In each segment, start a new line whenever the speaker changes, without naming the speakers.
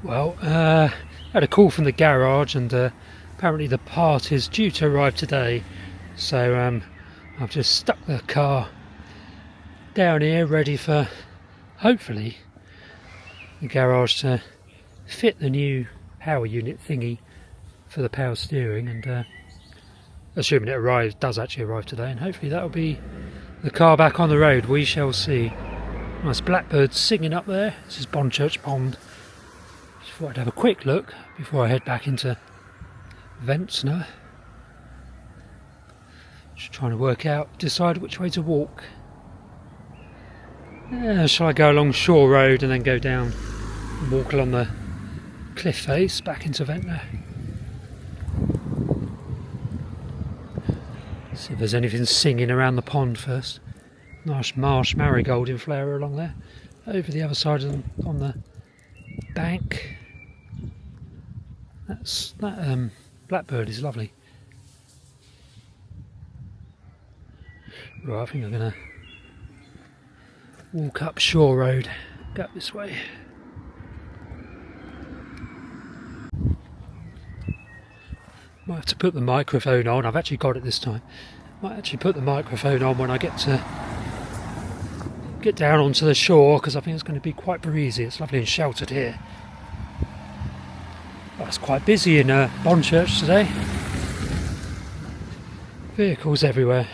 Well, had a call from the garage, and apparently the part is due to arrive today. So I've just stuck the car down here, ready for hopefully the garage to fit the new power unit thingy for the power steering, and assuming it does actually arrive today, and hopefully that'll be the car back on the road. We shall see. Nice blackbird singing up there. This is Bonchurch Pond. Just thought I'd have a quick look before I head back into Ventnor. Just trying to decide which way to walk. Shall I go along Shore Road and then go down and walk along the cliff face back into Ventnor? See if there's anything singing around the pond first. Nice marsh marigold in flower along there. Over the other side on the bank. That blackbird is lovely. Right, I think I'm going to walk up Shore Road, go up this way. Might have to put the microphone on. I've actually got it this time. Might actually put the microphone on when I get down onto the shore, because I think it's going to be quite breezy. It's lovely and sheltered here. Well, it's quite busy in Bonchurch today. Vehicles everywhere.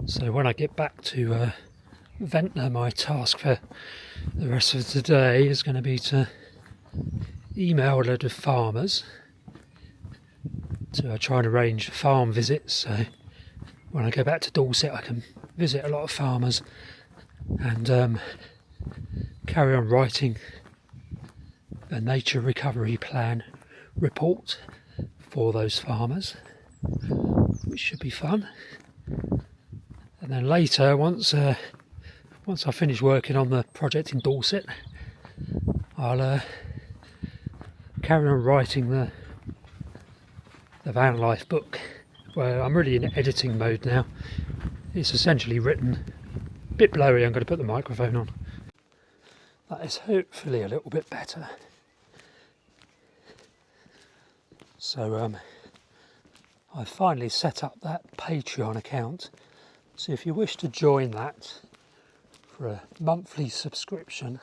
So when I get back to Ventnor, my task for the rest of the day is going to be to email a load of farmers to try and arrange farm visits. So when I go back to Dorset, I can visit a lot of farmers and carry on writing a nature recovery plan report for those farmers, which should be fun. And then later, once I finish working on the project in Dorset, I'll carry on writing the Vanlife book. Well, I'm really in editing mode now. It's essentially written. A bit blurry, I'm going to put the microphone on. That is hopefully a little bit better. So I finally set up that Patreon account. So if you wish to join that for a monthly subscription,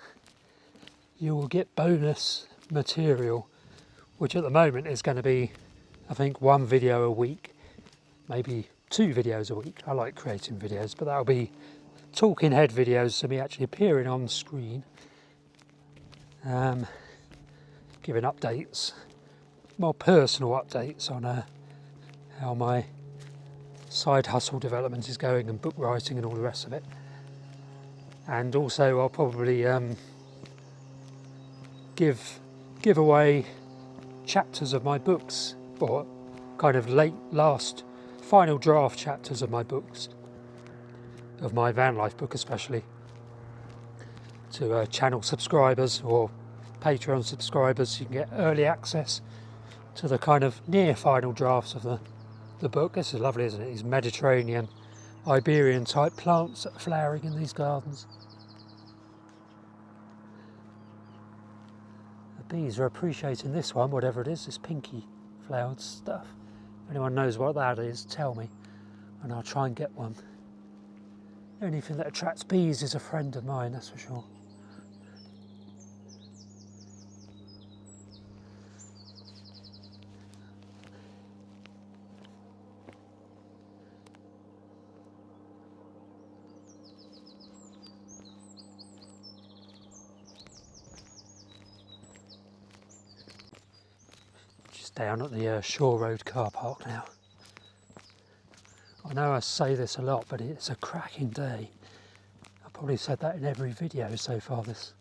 you will get bonus material, which at the moment is going to be, I think, 1 video a week, maybe 2 videos a week. I like creating videos, but that'll be talking head videos, so me actually appearing on screen, giving updates, more personal updates on how my side hustle development is going, and book writing and all the rest of it. And also I'll probably give away chapters of my books, or kind of last final draft chapters of my books, of my Vanlife book especially, to channel subscribers or Patreon subscribers. You can get early access to the kind of near final drafts of the book. This is lovely, isn't it? These Mediterranean, Iberian type plants that are flowering in these gardens. The bees are appreciating this one, whatever it is, this pinky flowered stuff. If anyone knows what that is, tell me, and I'll try and get one. Anything that attracts bees is a friend of mine, that's for sure. Down at the Shore Road car park now. I know I say this a lot, but it's a cracking day. I've probably said that in every video so far this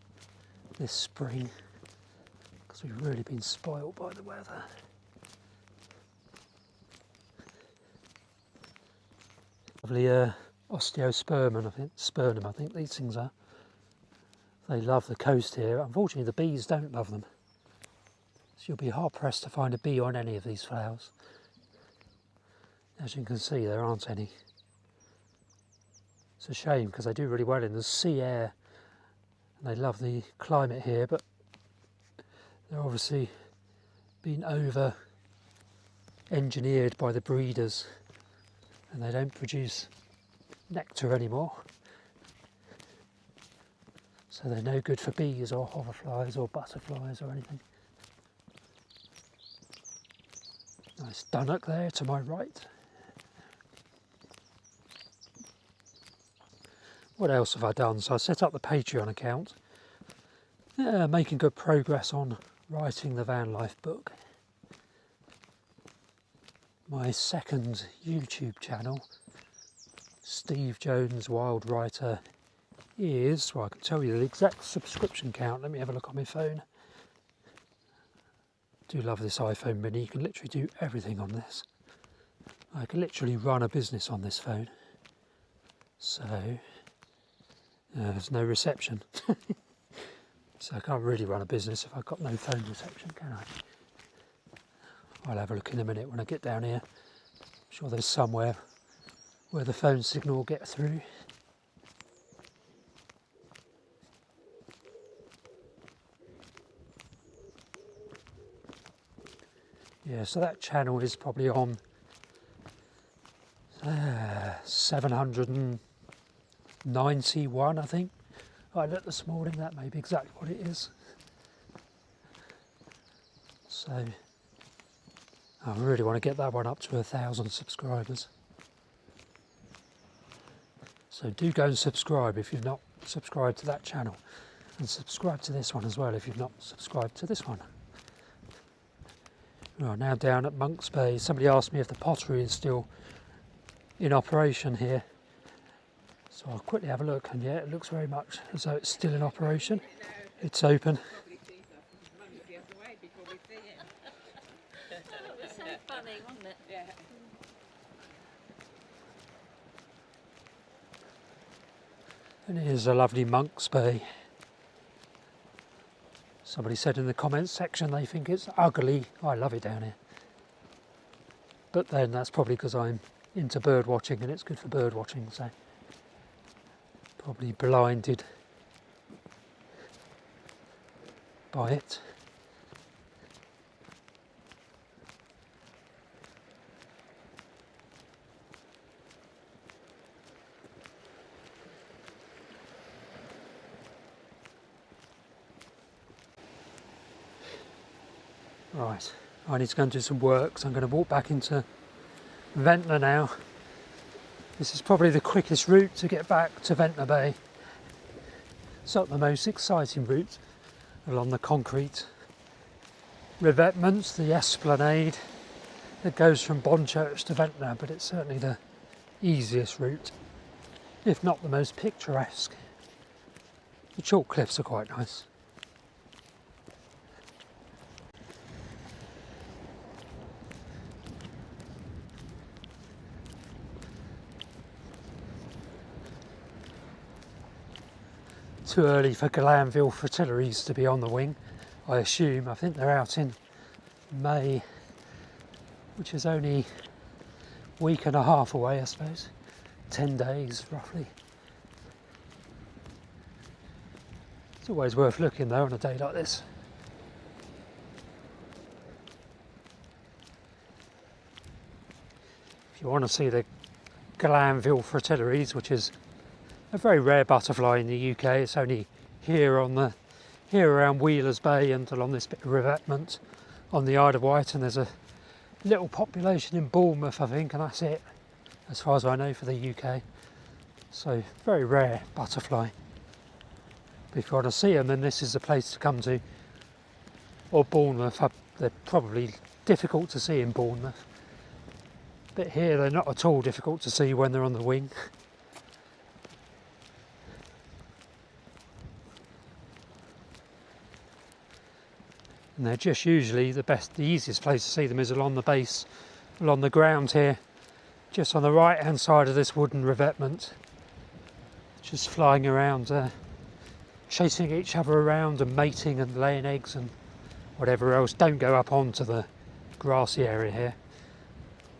spring, because we've really been spoiled by the weather. Lovely osteospermum, I think these things are. They love the coast here. Unfortunately, the bees don't love them. So you'll be hard pressed to find a bee on any of these flowers. As you can see, there aren't any. It's a shame because they do really well in the sea air and they love the climate here, but they're obviously been over engineered by the breeders and they don't produce nectar anymore. So they're no good for bees or hoverflies or butterflies or anything. Nice dunnock there to my right. What else have I done? So I set up the Patreon account. Making good progress on writing the Vanlife book. My second YouTube channel, Steve Jones Wild Writer, is, well, I can tell you the exact subscription count. Let me have a look on my phone. I do love this iPhone mini. You can literally do everything on this. I can literally run a business on this phone. So there's no reception. So I can't really run a business if I've got no phone reception, can I? I'll have a look in a minute when I get down here. I'm sure there's somewhere where the phone signal will get through. Yeah, so that channel is probably on 791, I think. I looked this morning, that may be exactly what it is. So I really want to get that one up to 1,000 subscribers. So do go and subscribe if you've not subscribed to that channel, and subscribe to this one as well if you've not subscribed to this one. Well, now down at Monk's Bay, somebody asked me if the pottery is still in operation here. So I'll quickly have a look, and yeah, it looks very much as though it's still in operation. It's open.
That was so funny, wasn't it? Yeah.
And it is a lovely Monk's Bay. Somebody said in the comments section they think it's ugly. I love it down here. But then that's probably because I'm into bird watching and it's good for bird watching, so probably blinded by it. Right, I need to go and do some work, so I'm going to walk back into Ventnor now. This is probably the quickest route to get back to Ventnor Bay. It's not the most exciting route along the concrete revetments, the esplanade that goes from Bonchurch to Ventnor, but it's certainly the easiest route, if not the most picturesque. The chalk cliffs are quite nice. Too early for Glanville fritillaries to be on the wing, I assume. I think they're out in May, which is only a week and a half away, I suppose. 10 days, roughly. It's always worth looking, though, on a day like this. If you want to see the Glanville fritillaries, which is a very rare butterfly in the UK. It's only here around Wheelers Bay and along this bit of revetment on the Isle of Wight, and there's a little population in Bournemouth, I think, and that's it, as far as I know, for the UK. So very rare butterfly. But if you want to see them, then this is the place to come to. Or Bournemouth. They're probably difficult to see in Bournemouth, but here they're not at all difficult to see when they're on the wing. And they're just usually the easiest place to see them is along the base, along the ground here, just on the right hand side of this wooden revetment, just flying around, chasing each other around and mating and laying eggs and whatever else. Don't go up onto the grassy area here.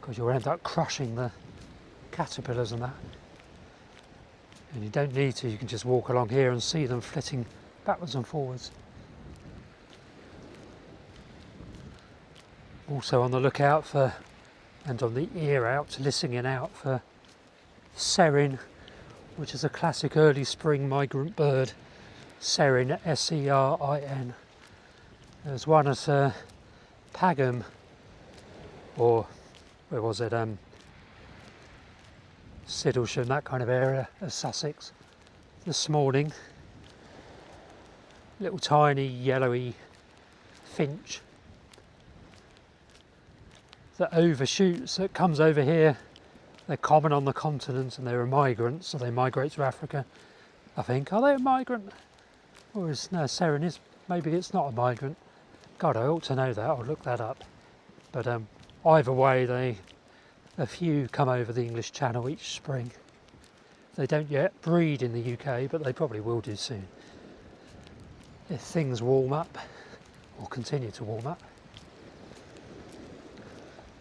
because you'll end up crushing the caterpillars and that. And you don't need to, you can just walk along here and see them flitting backwards and forwards. Also on the lookout for, and on the ear out, listening out for serin, which is a classic early spring migrant bird. Serin, S-E-R-I-N. There's one at Pagham, or where was it, Siddlesham, that kind of area of Sussex, this morning. Little tiny yellowy finch that overshoots, that comes over here. They're common on the continent and they're a migrant, so they migrate to Africa, I think. Are they a migrant? Or is, no, serin is, maybe it's not a migrant. God, I ought to know that, I'll look that up. But either way, a few come over the English Channel each spring. They don't yet breed in the UK, but they probably will do soon. If things warm up, or continue to warm up.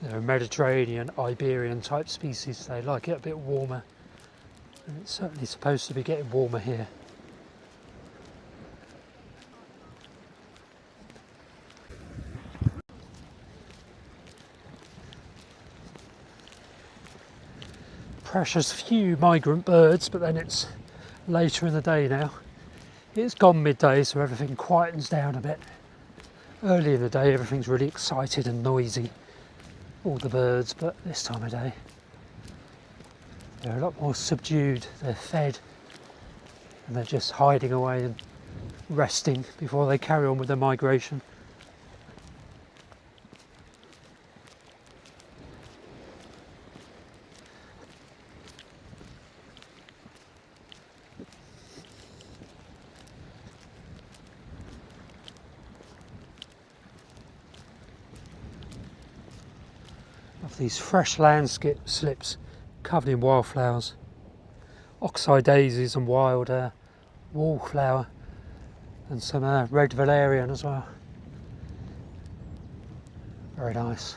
They're a Mediterranean, Iberian type species, they like it a bit warmer. And it's certainly supposed to be getting warmer here. Precious few migrant birds, but then it's later in the day now. It's gone midday, so everything quietens down a bit. Early in the day, everything's really excited and noisy, all the birds, but this time of day, they're a lot more subdued. They're fed, and they're just hiding away and resting before they carry on with their migration. Of these fresh landscape slips covered in wildflowers, oxeye daisies and wild wallflower, and some red valerian as well. Very nice.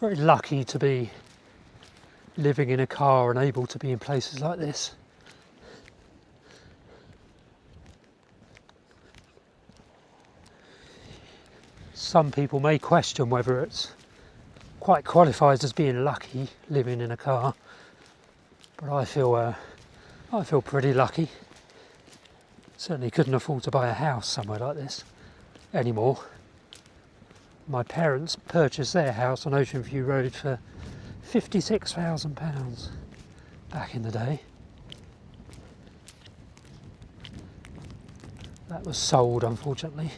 Very lucky to be living in a car and able to be in places like this. Some people may question whether it's quite qualifies as being lucky living in a car, but I feel pretty lucky. Certainly couldn't afford to buy a house somewhere like this anymore. My parents purchased their house on Ocean View Road for £56,000 back in the day. That was sold, unfortunately.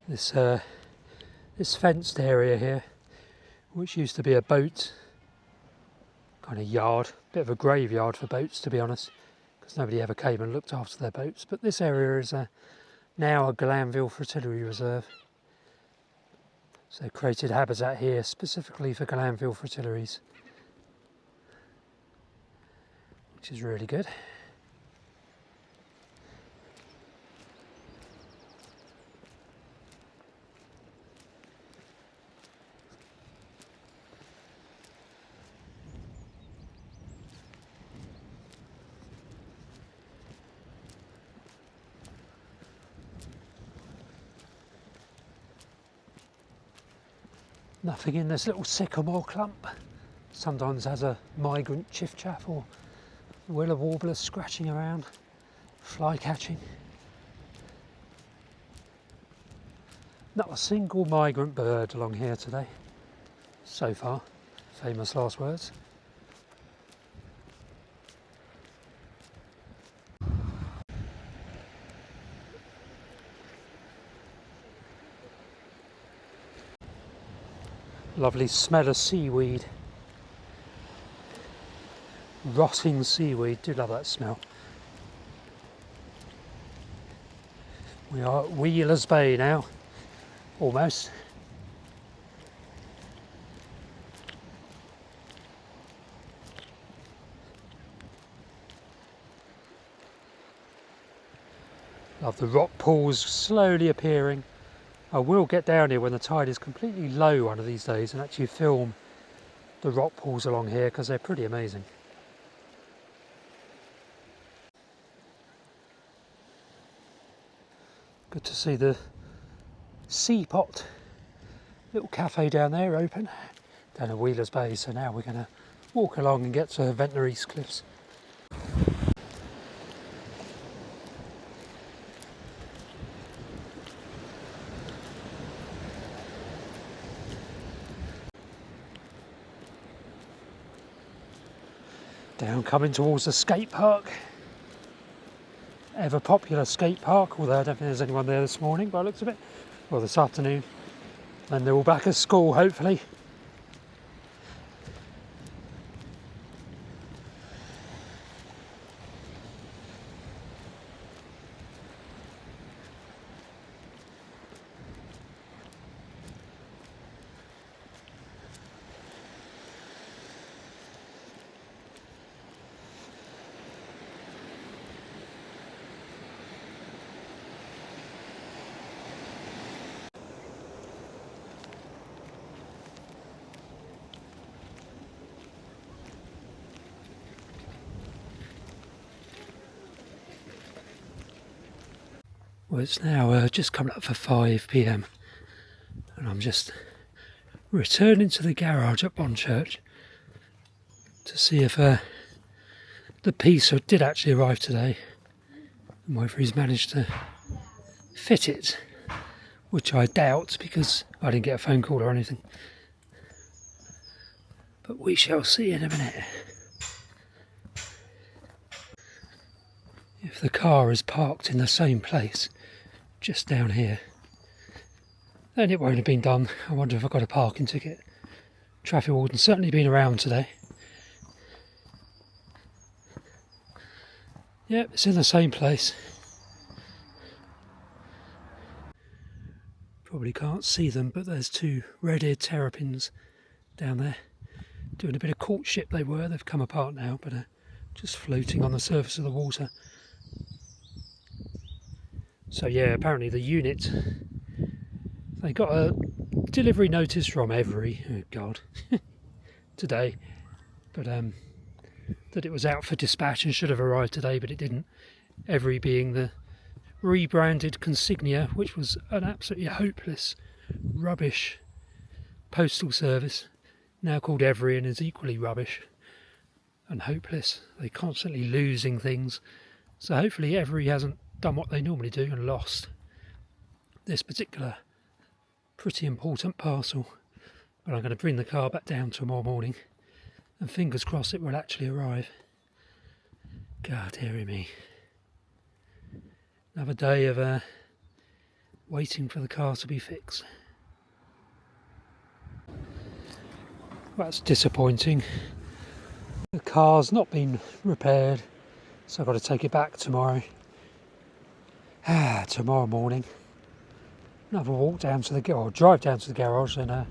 This fenced area here, which used to be a boat kind of yard, bit of a graveyard for boats to be honest, because nobody ever came and looked after their boats, but this area is now a Glanville Fritillary Reserve. So created habitat here specifically for Glanville fritillaries, which is really good. Nothing in this little sycamore clump. Sometimes has a migrant chiffchaff or willow warbler scratching around, fly catching. Not a single migrant bird along here today, so far. Famous last words. Lovely smell of seaweed. Rotting seaweed, do love that smell. We are at Wheeler's Bay now, almost. Love the rock pools slowly appearing. I will get down here when the tide is completely low one of these days and actually film the rock pools along here because they're pretty amazing. Good to see the Seapot little cafe down there open down at Wheeler's Bay. So now we're going to walk along and get to Ventnor East Cliffs. Down coming towards the skate park. Ever popular skate park, although I don't think there's anyone there this morning by the looks of it, or this afternoon. And they're all back at school, hopefully. Well, it's now just coming up for 5 p.m. and I'm just returning to the garage at Bonchurch to see if the piece did actually arrive today and whether he's managed to fit it, which I doubt because I didn't get a phone call or anything. But we shall see in a minute. If the car is parked in the same place, just down here, then it won't have been done. I wonder if I got a parking ticket. Traffic warden's certainly been around today. Yep, it's in the same place. Probably can't see them, but there's 2 red-eared terrapins down there. Doing a bit of courtship they were. They've come apart now, but just floating on the surface of the water. So yeah, apparently the unit, they got a delivery notice from Every, oh God, today, but that it was out for dispatch and should have arrived today, but it didn't. Every being the rebranded Consignia, which was an absolutely hopeless, rubbish postal service, now called Every and is equally rubbish and hopeless. They're constantly losing things, so hopefully Every hasn't done what they normally do and lost this particular pretty important parcel. But I'm going to bring the car back down tomorrow morning and fingers crossed it will actually arrive. God, dearie me. Another day of waiting for the car to be fixed. That's disappointing. The car's not been repaired, so I've got to take it back tomorrow. Tomorrow morning. Another walk down to the or drive down to the garage and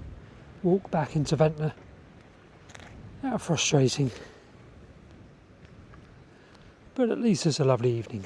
walk back into Ventnor. How frustrating. But at least it's a lovely evening.